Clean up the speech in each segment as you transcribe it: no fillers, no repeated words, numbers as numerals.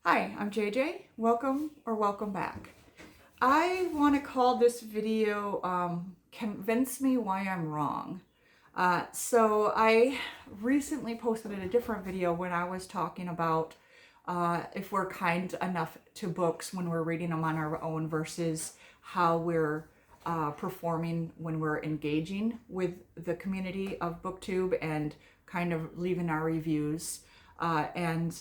Hi, I'm JJ. Welcome back. I want to call this video Convince Me Why I'm Wrong. So I recently posted a different video when I was talking about if we're kind enough to books when we're reading them on our own versus how we're performing when we're engaging with the community of BookTube and kind of leaving our reviews. And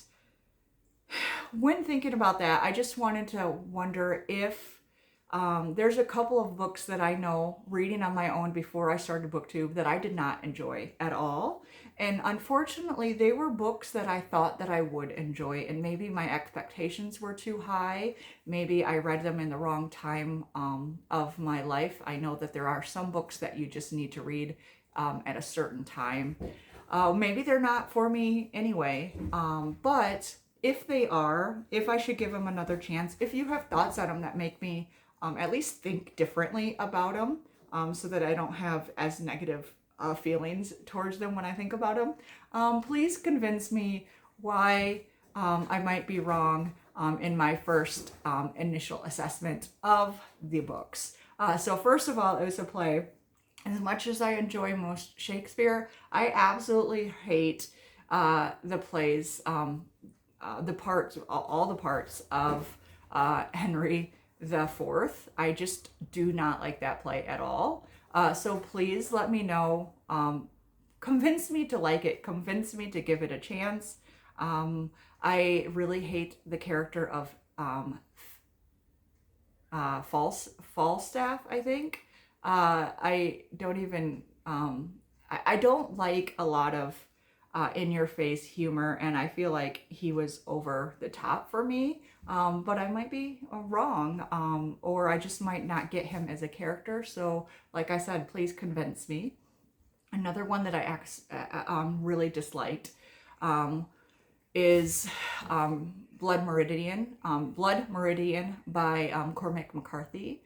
when thinking about that, I just wanted to wonder if there's a couple of books that I know reading on my own before I started BookTube that I did not enjoy at all. And unfortunately, they were books that I thought that I would enjoy, and maybe my expectations were too high. Maybe I read them in the wrong time of my life. I know that there are some books that you just need to read at a certain time. Maybe they're not for me anyway, but if they are, if I should give them another chance, if you have thoughts on them that make me at least think differently about them, so that I don't have as negative feelings towards them when I think about them, please convince me why I might be wrong in my first initial assessment of the books. So first of all, it was a play. As much as I enjoy most Shakespeare, I absolutely hate the plays, the parts, all the parts of Henry the Fourth. I just do not like that play at all. So please let me know. Convince me to like it. Convince me to give it a chance. I really hate the character of Falstaff, I think. I don't even, I don't like a lot of in your face humor, and I feel like he was over the top for me. But I might be wrong, or I just might not get him as a character. So, like I said, please convince me. Another one that I really disliked is Blood Meridian by Cormac McCarthy.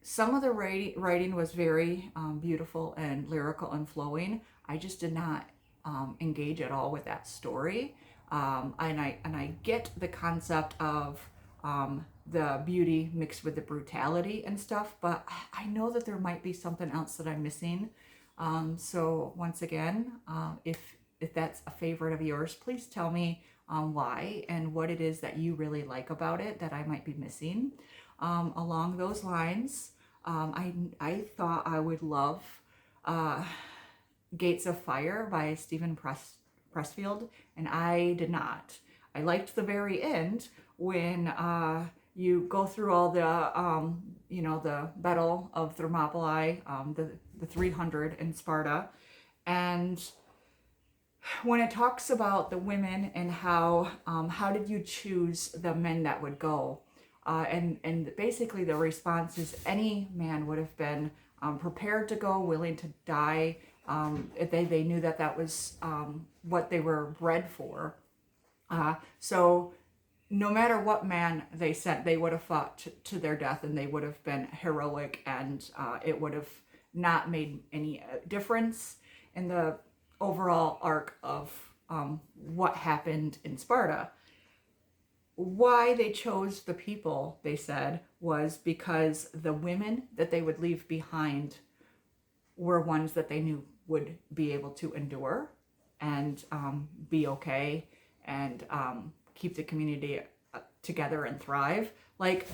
Some of the writing was very beautiful and lyrical and flowing. I just did not engage at all with that story. And I get the concept of the beauty mixed with the brutality and stuff, but I know that there might be something else that I'm missing. So once again, if that's a favorite of yours, please tell me why and what it is that you really like about it that I might be missing. Along those lines, I thought I would love uh, Gates of Fire by Stephen Pressfield, and I did not. I liked the very end when you go through all the, the Battle of Thermopylae, the 300 in Sparta, and when it talks about the women and how did you choose the men that would go, and basically the response is any man would have been prepared to go, willing to die. If they knew that that was what they were bred for. So no matter what man they sent, they would have fought to their death, and they would have been heroic, and it would have not made any difference in the overall arc of what happened in Sparta. Why they chose the people, they said, was because the women that they would leave behind were ones that they knew would be able to endure and be okay and keep the community together and thrive. Like,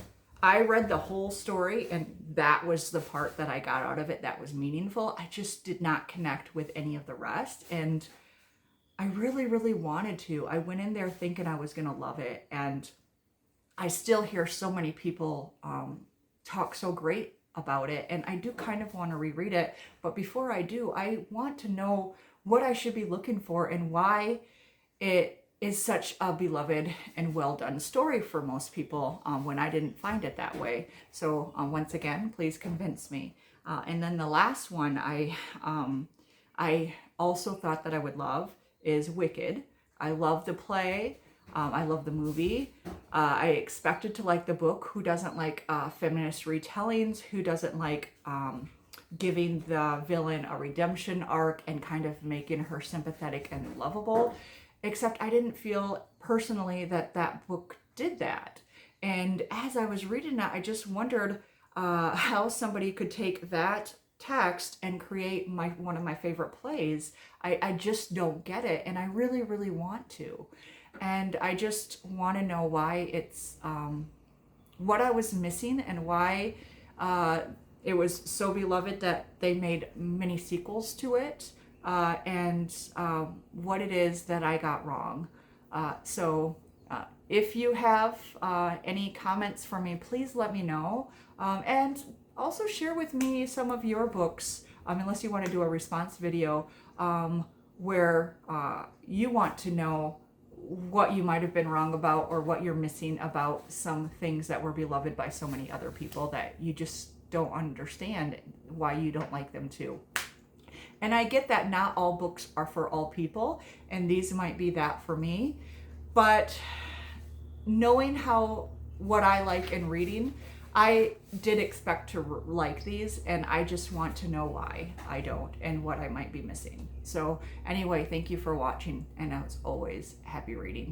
I read the whole story, and that was the part that I got out of it that was meaningful. I just did not connect with any of the rest, and I really, really wanted to. I went in there thinking I was going to love it, and I still hear so many people talk so great about it, and I do kind of want to reread it. But before I do, I want to know what I should be looking for and why it is such a beloved and well done story for most people when I didn't find it that way. So once again, please convince me. And then the last one I also thought that I would love is Wicked. I love the play. I love the movie. I expected to like the book. Who doesn't like feminist retellings? Who doesn't like giving the villain a redemption arc and kind of making her sympathetic and lovable? except I didn't feel personally that that book did that. And as I was reading that, I just wondered how somebody could take that text and create one of my favorite plays. I just don't get it, and I really, really want to. And I just want to know why it's what I was missing and why it was so beloved that they made many sequels to it, and what it is that I got wrong. If you have any comments for me, please let me know. And also share with me some of your books, unless you want to do a response video where you want to know what you might have been wrong about or what you're missing about some things that were beloved by so many other people that you just don't understand why you don't like them too. And I get that not all books are for all people, and these might be that for me, but knowing what I like in reading, I did expect to like these, and I just want to know why I don't and what I might be missing. So anyway, thank you for watching, and as always, happy reading.